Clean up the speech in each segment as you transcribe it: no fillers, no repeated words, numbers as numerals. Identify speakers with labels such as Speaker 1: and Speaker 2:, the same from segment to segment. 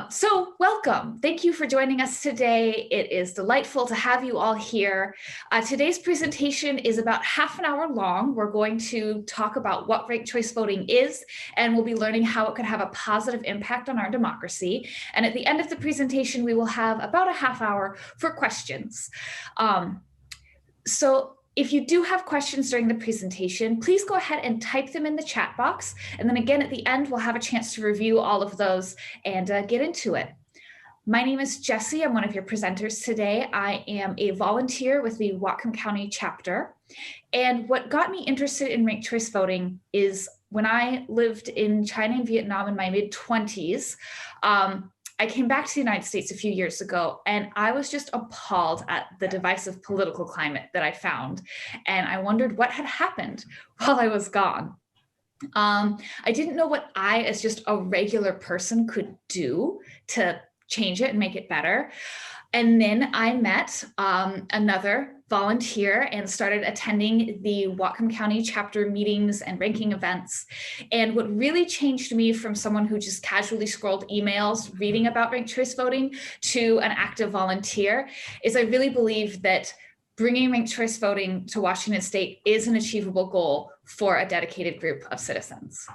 Speaker 1: So welcome. Thank you for joining us today. It is delightful to have you all here. Today's presentation is about half an hour long. We're going to talk about what ranked choice voting is, and we'll be learning how it could have a positive impact on our democracy. And at the end of the presentation, we will have about a half hour for questions. So if you do have questions during the presentation, please go ahead and type them in the chat box. And then again, at the end, we'll have a chance to review all of those and get into it. My name is Jessie. I'm one of your presenters today. I am a volunteer with the Whatcom County chapter. And what got me interested in ranked choice voting is when I lived in China and Vietnam in my mid-20s, I came back to the United States a few years ago, and I was just appalled at the divisive political climate that I found. And I wondered what had happened while I was gone. I didn't know what I, as just a regular person, could do to change it and make it better. And then I met another volunteer and started attending the Whatcom County chapter meetings and ranking events. And what really changed me from someone who just casually scrolled emails reading about ranked choice voting to an active volunteer is I really believe that bringing ranked choice voting to Washington State is an achievable goal for a dedicated group of citizens.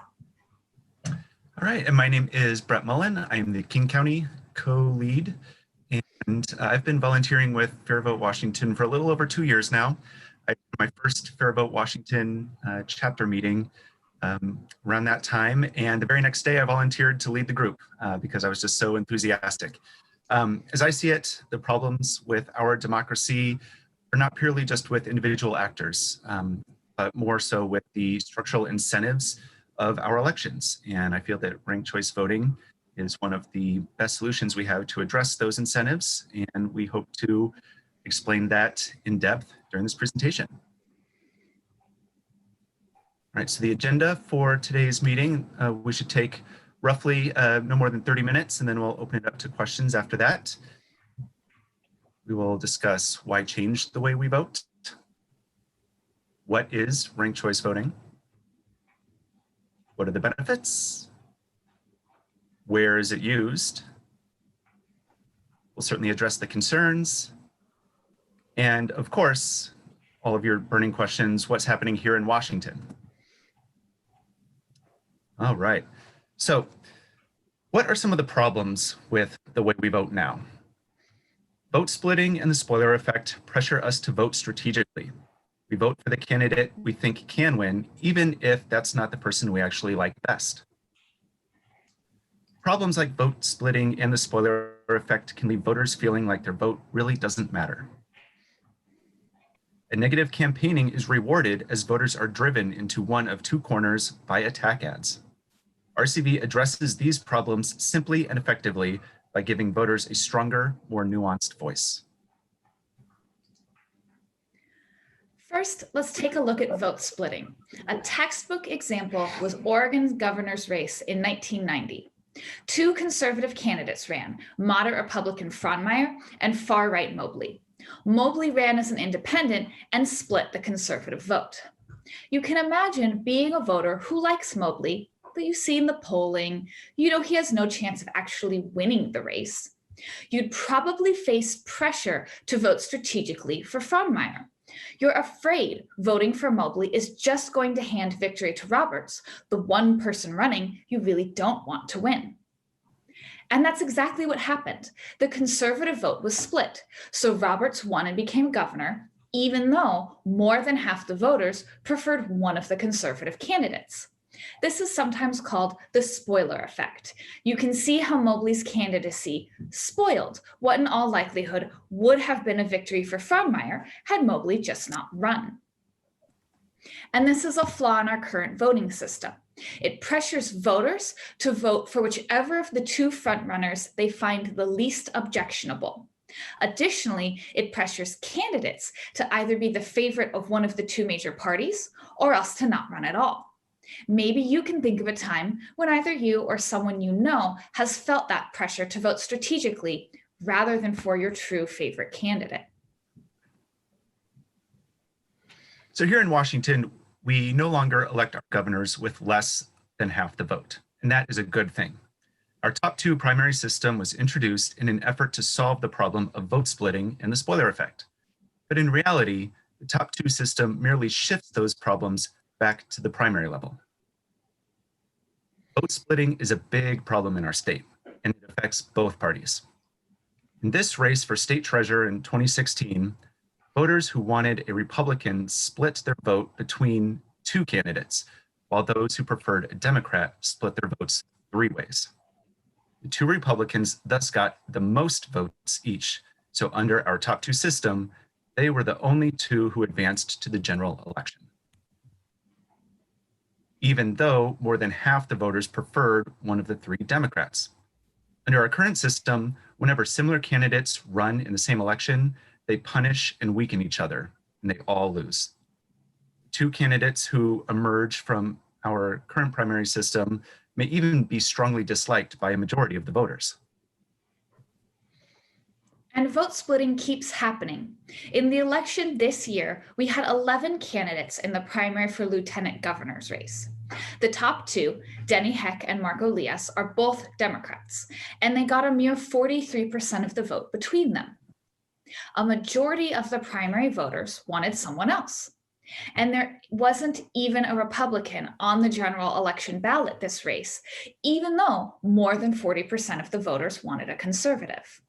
Speaker 2: All right, and my name is Brett Mullen. I'm the King County co-lead. And I've been volunteering with Fair Vote Washington for a little over 2 years now. I had my first Fair Vote Washington chapter meeting around that time. And the very next day I volunteered to lead the group because I was just so enthusiastic. As I see it, the problems with our democracy are not purely just with individual actors, but more so with the structural incentives of our elections. And I feel that ranked choice voting is one of the best solutions we have to address those incentives, and we hope to explain that in depth during this presentation. All right, so the agenda for today's meeting, we should take roughly no more than 30 minutes, and then we'll open it up to questions after that. We will discuss why change the way we vote, what is ranked choice voting, what are the benefits, where is it used? We'll certainly address the concerns. And of course, all of your burning questions, what's happening here in Washington? All right, so what are some of the problems with the way we vote now? Vote splitting and the spoiler effect pressure us to vote strategically. We vote for the candidate we think can win, even if that's not the person we actually like best. Problems like vote splitting and the spoiler effect can leave voters feeling like their vote really doesn't matter. And negative campaigning is rewarded as voters are driven into one of two corners by attack ads. RCV addresses these problems simply and effectively by giving voters a stronger, more nuanced voice.
Speaker 1: First, let's take a look at vote splitting. A textbook example was Oregon's governor's race in 1990. Two conservative candidates ran, moderate Republican Frohnmeyer and far-right Mobley. Mobley ran as an independent and split the conservative vote. You can imagine being a voter who likes Mobley, but you see in the polling, you know he has no chance of actually winning the race. You'd probably face pressure to vote strategically for Frohnmeyer. You're afraid voting for Mobley is just going to hand victory to Roberts, the one person running you really don't want to win. And that's exactly what happened. The conservative vote was split, so Roberts won and became governor, even though more than half the voters preferred one of the conservative candidates. This is sometimes called the spoiler effect. You can see how Mobley's candidacy spoiled what in all likelihood would have been a victory for Frohnmeyer had Mobley just not run. And this is a flaw in our current voting system. It pressures voters to vote for whichever of the two frontrunners they find the least objectionable. Additionally, it pressures candidates to either be the favorite of one of the two major parties or else to not run at all. Maybe you can think of a time when either you or someone you know has felt that pressure to vote strategically rather than for your true favorite candidate.
Speaker 2: So here in Washington, we no longer elect our governors with less than half the vote, and that is a good thing. Our top two primary system was introduced in an effort to solve the problem of vote splitting and the spoiler effect. But in reality, the top two system merely shifts those problems back to the primary level. Vote splitting is a big problem in our state, and it affects both parties. In this race for state treasurer in 2016, voters who wanted a Republican split their vote between two candidates, while those who preferred a Democrat split their votes 3 ways. The two Republicans thus got the most votes each, so under our top two system, they were the only two who advanced to the general election, even though more than half the voters preferred one of the 3 Democrats. Under our current system, whenever similar candidates run in the same election, they punish and weaken each other, and they all lose. 2 candidates who emerge from our current primary system may even be strongly disliked by a majority of the voters.
Speaker 1: And vote splitting keeps happening. In the election this year, we had 11 candidates in the primary for lieutenant governor's race. The top 2, Denny Heck and Marco Lias, are both Democrats, and they got a mere 43% of the vote between them. A majority of the primary voters wanted someone else. And there wasn't even a Republican on the general election ballot this race, even though more than 40% of the voters wanted a conservative.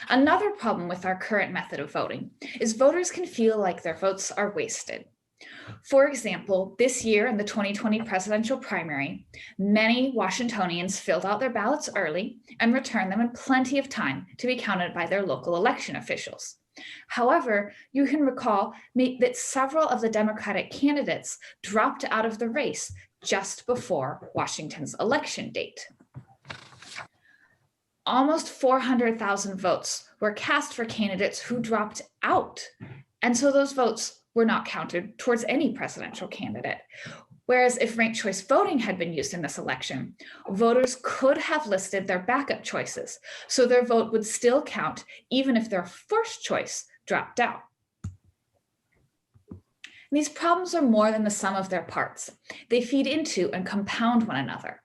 Speaker 1: Another problem with our current method of voting is voters can feel like their votes are wasted. For example, this year in the 2020 presidential primary, many Washingtonians filled out their ballots early and returned them in plenty of time to be counted by their local election officials. However, you can recall that several of the Democratic candidates dropped out of the race just before Washington's election date. Almost 400,000 votes were cast for candidates who dropped out, and so those votes were not counted towards any presidential candidate. Whereas if ranked choice voting had been used in this election, voters could have listed their backup choices, so their vote would still count even if their first choice dropped out. These problems are more than the sum of their parts. They feed into and compound one another.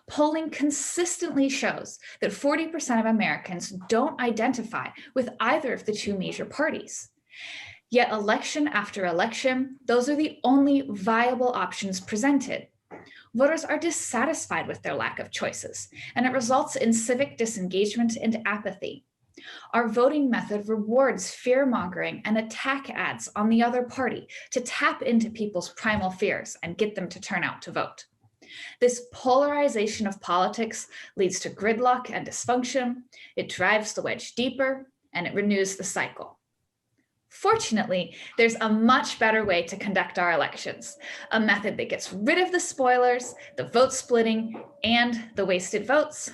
Speaker 1: Polling consistently shows that 40% of Americans don't identify with either of the two major parties. Yet election after election, those are the only viable options presented. Voters are dissatisfied with their lack of choices, and it results in civic disengagement and apathy. Our voting method rewards fear-mongering and attack ads on the other party to tap into people's primal fears and get them to turn out to vote. This polarization of politics leads to gridlock and dysfunction. It drives the wedge deeper, and it renews the cycle. Fortunately, there's a much better way to conduct our elections, a method that gets rid of the spoilers, the vote splitting, and the wasted votes,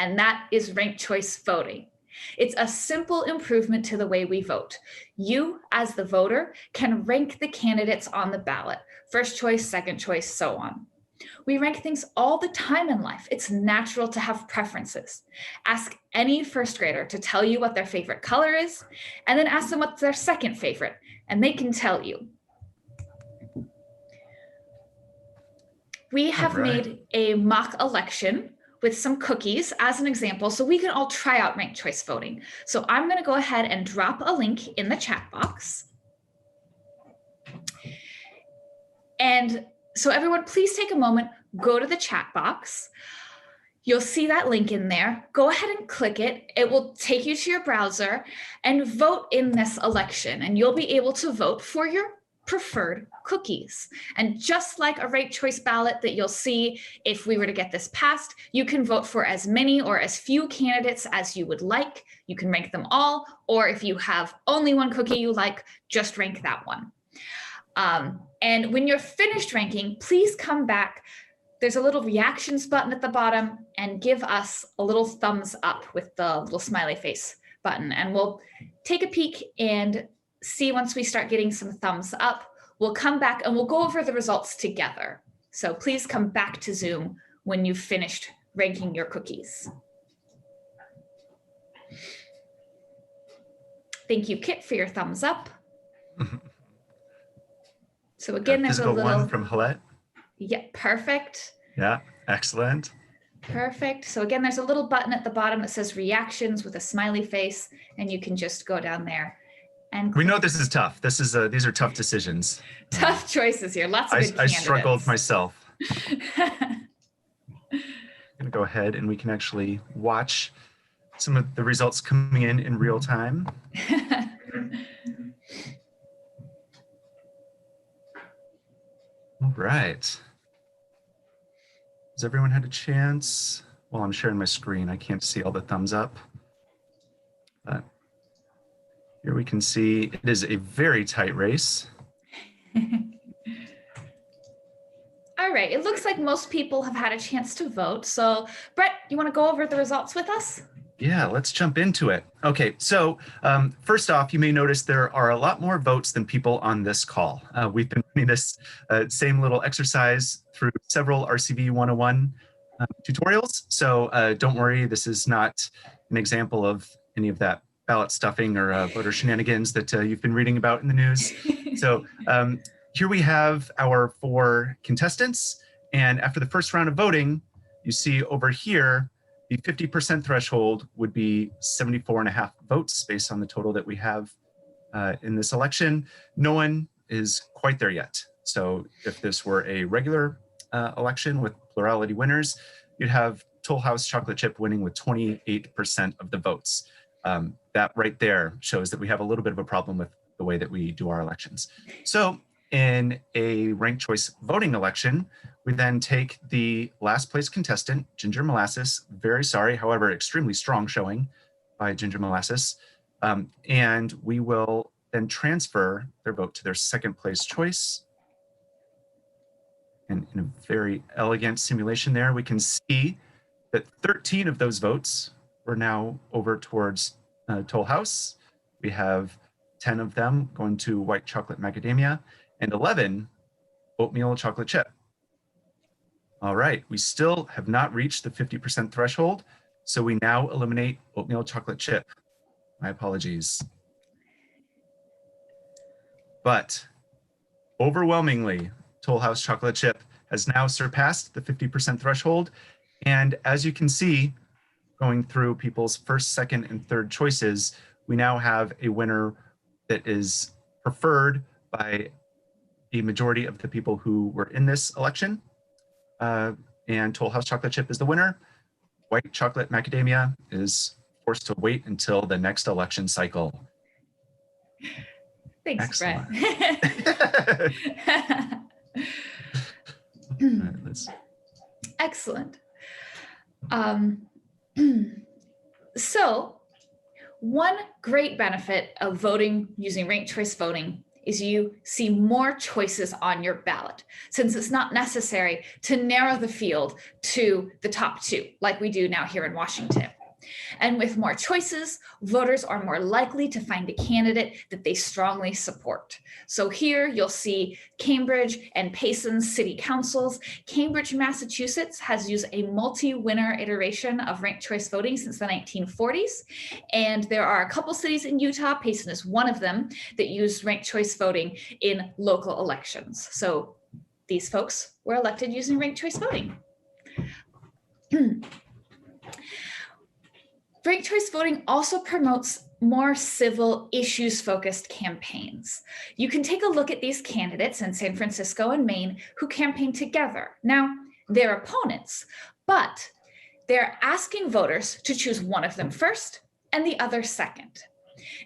Speaker 1: and that is ranked choice voting. It's a simple improvement to the way we vote. You, as the voter, can rank the candidates on the ballot, first choice, second choice, so on. We rank things all the time in life. It's natural to have preferences. Ask any first grader to tell you what their favorite color is, and then ask them what's their second favorite, and they can tell you. We have made a mock election with some cookies as an example, so we can all try out ranked choice voting. So I'm going to go ahead and drop a link in the chat box. And so everyone, please take a moment, go to the chat box. You'll see that link in there. Go ahead and click it. It will take you to your browser and vote in this election. And you'll be able to vote for your preferred cookies. And just like a ranked choice ballot that you'll see if we were to get this passed, you can vote for as many or as few candidates as you would like. You can rank them all, or if you have only one cookie you like, just rank that one. And when you're finished ranking, please come back. There's a little reactions button at the bottom, and give us a little thumbs up with the little smiley face button. And we'll take a peek and see once we start getting some thumbs up. We'll come back and we'll go over the results together. So please come back to Zoom when you've finished ranking your cookies. Thank you, Kit, for your thumbs up. So again, there's a little
Speaker 2: one from Hillette.
Speaker 1: Yeah, perfect.
Speaker 2: Yeah, excellent.
Speaker 1: Perfect. So again, there's a little button at the bottom that says reactions with a smiley face, and you can just go down there and
Speaker 2: We know this is tough. These are tough decisions.
Speaker 1: Tough choices here. Lots of good
Speaker 2: I
Speaker 1: candidates.
Speaker 2: struggled myself. I'm going to go ahead and we can actually watch some of the results coming in real time. All right. Has everyone had a chance? Well, I'm sharing my screen. I can't see all the thumbs up. But here we can see it is a very tight race.
Speaker 1: All right, it looks like most people have had a chance to vote. So Brett, you want to go over the results with us?
Speaker 2: Yeah, let's jump into it. Okay, so first off, you may notice there are a lot more votes than people on this call. We've been running this same little exercise through several RCV 101 tutorials. So don't worry, this is not an example of any of that ballot stuffing or voter shenanigans that you've been reading about in the news. So here we have our 4 contestants. And after the first round of voting, you see over here, the 50% threshold would be 74.5 votes based on the total that we have in this election. No one is quite there yet. So if this were a regular election with plurality winners, you'd have Toll House Chocolate Chip winning with 28% of the votes. That right there shows that we have a little bit of a problem with the way that we do our elections. So in a ranked choice voting election, we then take the last place contestant, Ginger Molasses. Very sorry, however, extremely strong showing by Ginger Molasses. And we will then transfer their vote to their second place choice. And in a very elegant simulation there, we can see that 13 of those votes were now over towards Toll House. We have 10 of them going to white chocolate macadamia and 11 oatmeal chocolate chip. All right, we still have not reached the 50% threshold, so we now eliminate oatmeal chocolate chip. My apologies. But overwhelmingly, Toll House chocolate chip has now surpassed the 50% threshold. And as you can see, going through people's first, second, and third choices, we now have a winner that is preferred by the majority of the people who were in this election. And Toll House chocolate chip is the winner. White chocolate macadamia is forced to wait until the next election cycle.
Speaker 1: Thanks,
Speaker 2: Excellent.
Speaker 1: Brett.
Speaker 2: Right,
Speaker 1: Excellent. So one great benefit of voting using ranked choice voting is you see more choices on your ballot, since it's not necessary to narrow the field to the top 2 like we do now here in Washington. And with more choices, voters are more likely to find a candidate that they strongly support. So here you'll see Cambridge and Payson's city councils. Cambridge, Massachusetts has used a multi-winner iteration of ranked choice voting since the 1940s. And there are a couple cities in Utah, Payson is one of them, that use ranked choice voting in local elections. So these folks were elected using ranked choice voting. Ranked choice voting also promotes more civil issues-focused campaigns. You can take a look at these candidates in San Francisco and Maine who campaigned together. Now, they're opponents, but they're asking voters to choose one of them first and the other second.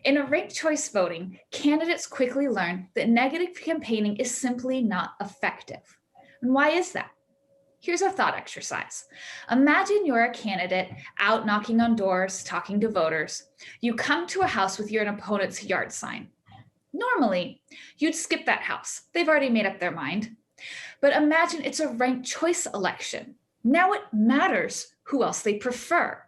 Speaker 1: In a ranked choice voting, candidates quickly learn that negative campaigning is simply not effective. And why is that? Here's a thought exercise. Imagine you're a candidate out knocking on doors, talking to voters. You come to a house with your opponent's yard sign. Normally, you'd skip that house. They've already made up their mind. But imagine it's a ranked choice election. Now it matters who else they prefer.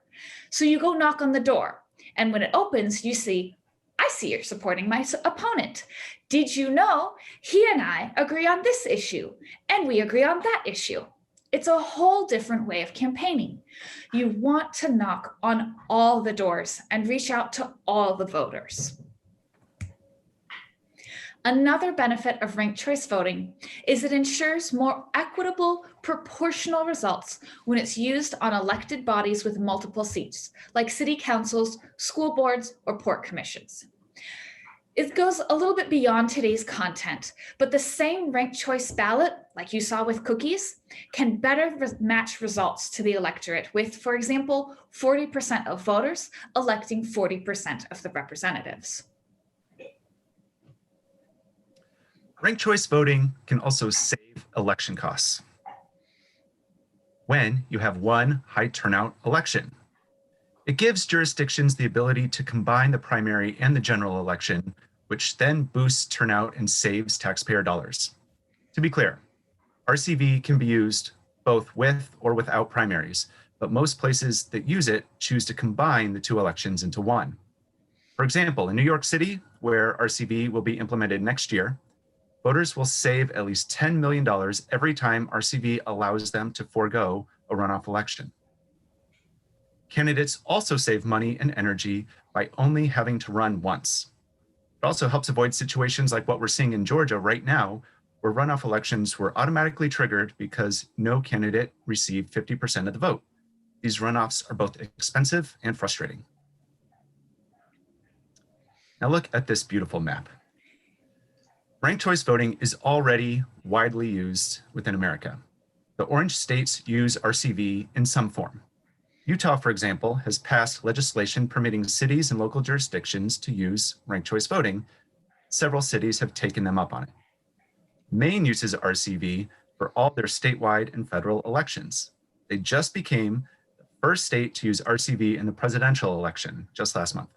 Speaker 1: So you go knock on the door, and when it opens, you see, I see you're supporting my opponent. Did you know he and I agree on this issue, and we agree on that issue? It's a whole different way of campaigning. You want to knock on all the doors and reach out to all the voters. Another benefit of ranked choice voting is it ensures more equitable, proportional results when it's used on elected bodies with multiple seats, like city councils, school boards, or port commissions. It goes a little bit beyond today's content, but the same ranked choice ballot, like you saw with cookies, can better match results to the electorate with, for example, 40% of voters electing 40% of the representatives.
Speaker 2: Ranked choice voting can also save election costs when you have one high turnout election. It gives jurisdictions the ability to combine the primary and the general election, which then boosts turnout and saves taxpayer dollars. To be clear, RCV can be used both with or without primaries, but most places that use it choose to combine the two elections into one. For example, in New York City, where RCV will be implemented next year, voters will save at least $10 million every time RCV allows them to forego a runoff election. Candidates also save money and energy by only having to run once. It also helps avoid situations like what we're seeing in Georgia right now, where runoff elections were automatically triggered because no candidate received 50% of the vote. These runoffs are both expensive and frustrating. Now look at this beautiful map. Ranked choice voting is already widely used within America. The orange states use RCV in some form. Utah, for example, has passed legislation permitting cities and local jurisdictions to use ranked choice voting. Several cities have taken them up on it. Maine uses RCV for all their statewide and federal elections. They just became the first state to use RCV in the presidential election just last month.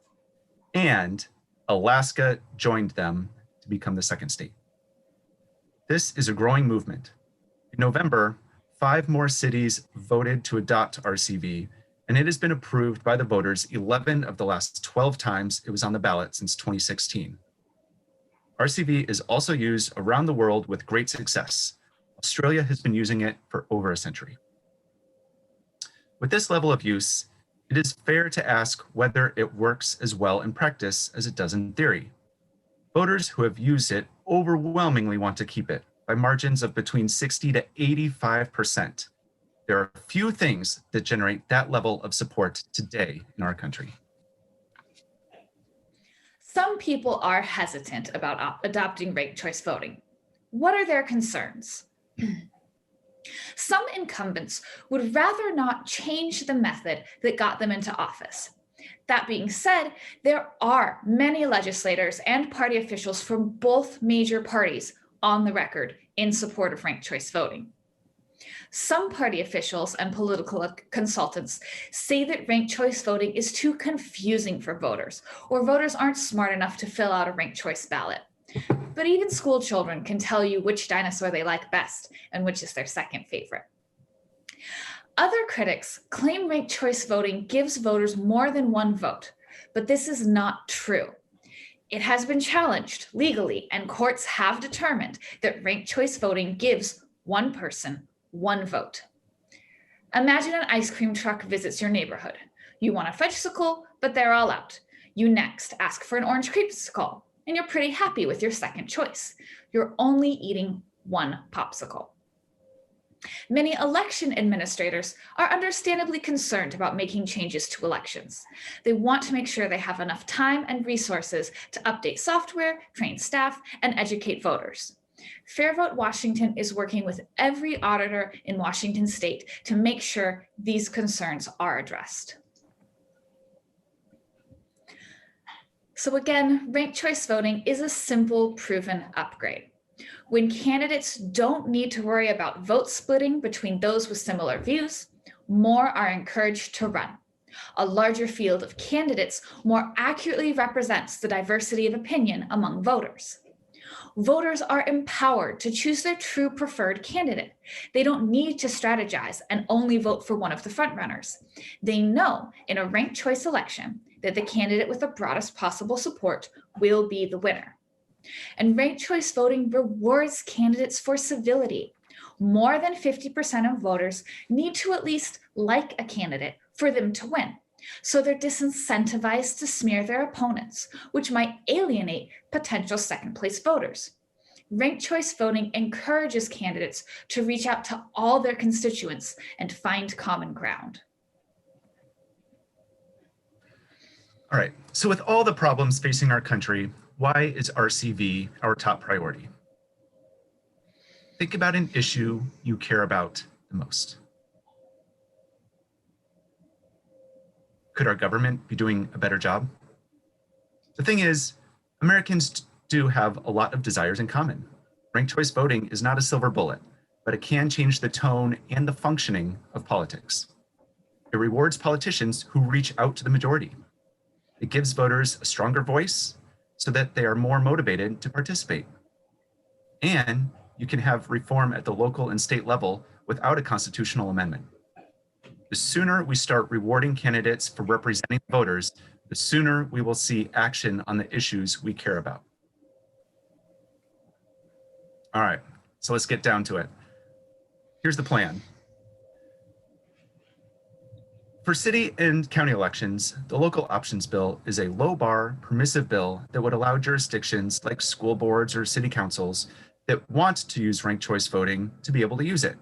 Speaker 2: And Alaska joined them to become the second state. This is a growing movement. In November, 5 more cities voted to adopt RCV, and it has been approved by the voters 11 of the last 12 times it was on the ballot since 2016. RCV is also used around the world with great success. Australia has been using it for over a century. With this level of use, it is fair to ask whether it works as well in practice as it does in theory. Voters who have used it overwhelmingly want to keep it by margins of between 60 to 85%. There are few things that generate that level of support today in our country.
Speaker 1: Some people are hesitant about adopting ranked choice voting. What are their concerns? Some incumbents would rather not change the method that got them into office. That being said, there are many legislators and party officials from both major parties on the record in support of ranked choice voting. Some party officials and political consultants say that ranked choice voting is too confusing for voters, or voters aren't smart enough to fill out a ranked choice ballot. But even school children can tell you which dinosaur they like best and which is their second favorite. Other critics claim ranked choice voting gives voters more than one vote, but this is not true. It has been challenged legally, and courts have determined that ranked choice voting gives one person one vote. Imagine an ice cream truck visits your neighborhood. You want a fudgesicle, but they're all out. You next ask for an orange creamsicle, and you're pretty happy with your second choice. You're only eating one popsicle. Many election administrators are understandably concerned about making changes to elections. They want to make sure they have enough time and resources to update software, train staff, and educate voters. Fair Vote Washington is working with every auditor in Washington state to make sure these concerns are addressed. So again, ranked choice voting is a simple, proven upgrade. When candidates don't need to worry about vote splitting between those with similar views, more are encouraged to run. A larger field of candidates more accurately represents the diversity of opinion among voters. Voters are empowered to choose their true preferred candidate. They don't need to strategize and only vote for one of the frontrunners. They know in a ranked choice election that the candidate with the broadest possible support will be the winner. And ranked choice voting rewards candidates for civility. More than 50% of voters need to at least like a candidate for them to win. So they're disincentivized to smear their opponents, which might alienate potential second place voters. Ranked choice voting encourages candidates to reach out to all their constituents and find common ground.
Speaker 2: All right, so with all the problems facing our country, why is RCV our top priority? Think about an issue you care about the most. Could our government be doing a better job? The thing is, Americans do have a lot of desires in common. Ranked choice voting is not a silver bullet, but it can change the tone and the functioning of politics. It rewards politicians who reach out to the majority. It gives voters a stronger voice so that they are more motivated to participate. And you can have reform at the local and state level without a constitutional amendment. The sooner we start rewarding candidates for representing voters, the sooner we will see action on the issues we care about. All right, so let's get down to it. Here's the plan. For city and county elections, the local options bill is a low bar, permissive bill that would allow jurisdictions like school boards or city councils that want to use ranked choice voting to be able to use it,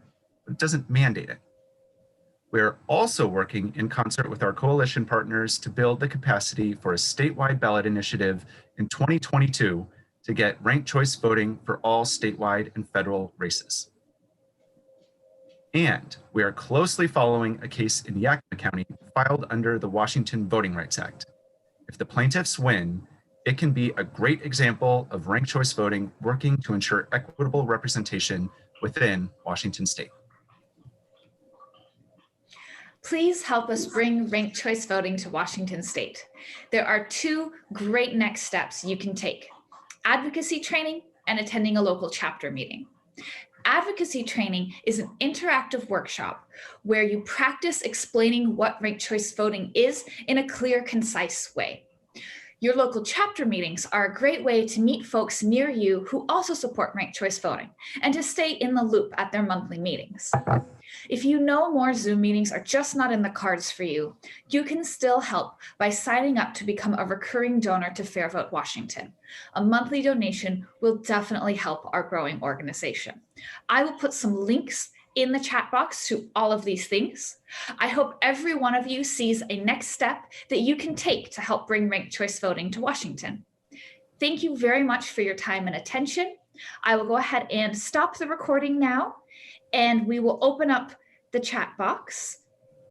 Speaker 2: but it doesn't mandate it. We're also working in concert with our coalition partners to build the capacity for a statewide ballot initiative in 2022 to get ranked choice voting for all statewide and federal races. And we are closely following a case in Yakima County filed under the Washington Voting Rights Act. If the plaintiffs win, it can be a great example of ranked choice voting working to ensure equitable representation within Washington state.
Speaker 1: Please help us bring ranked choice voting to Washington state. There are two great next steps you can take: advocacy training and attending a local chapter meeting. Advocacy training is an interactive workshop where you practice explaining what ranked choice voting is in a clear, concise way. Your local chapter meetings are a great way to meet folks near you who also support ranked choice voting and to stay in the loop at their monthly meetings. If you know more Zoom meetings are just not in the cards for you, you can still help by signing up to become a recurring donor to Fair Vote Washington. A monthly donation will definitely help our growing organization. I will put some links in the chat box to all of these things. I hope every one of you sees a next step that you can take to help bring ranked choice voting to Washington. Thank you very much for your time and attention. I will go ahead and stop the recording now, and we will open up the chat box